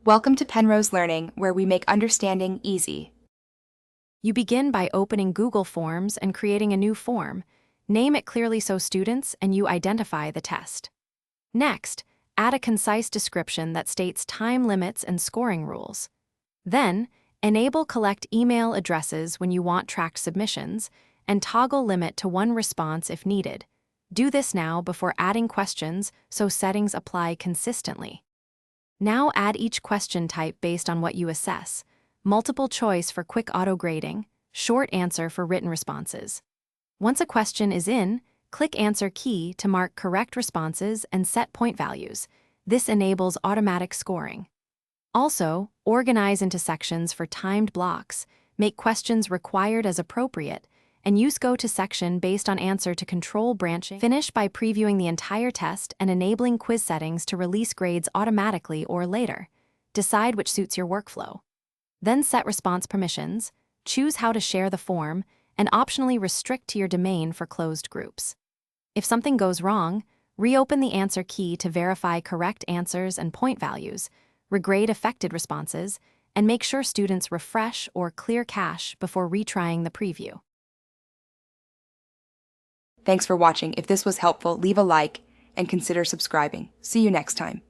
Welcome to Penrose Learning, where we make understanding easy. You begin by opening Google Forms and creating a new form. Name it clearly so students and you identify the test. Next, add a concise description that states time limits and scoring rules. Then, enable collect email addresses when you want tracked submissions, and toggle limit to one response if needed. Do this now before adding questions so settings apply consistently. Now add each question type based on what you assess. Multiple choice for quick auto-grading, short answer for written responses. Once a question is in, click Answer key to mark correct responses and set point values. This enables automatic scoring. Also, organize into sections for timed blocks, make questions required as appropriate, and use Go to section based on answer to control branching. Finish by previewing the entire test and enabling quiz settings to release grades automatically or later. Decide which suits your workflow. Then set response permissions, choose how to share the form, and optionally restrict to your domain for closed groups. If something goes wrong, reopen the answer key to verify correct answers and point values, regrade affected responses, and make sure students refresh or clear cache before retrying the preview. Thanks for watching. If this was helpful, leave a like and consider subscribing. See you next time.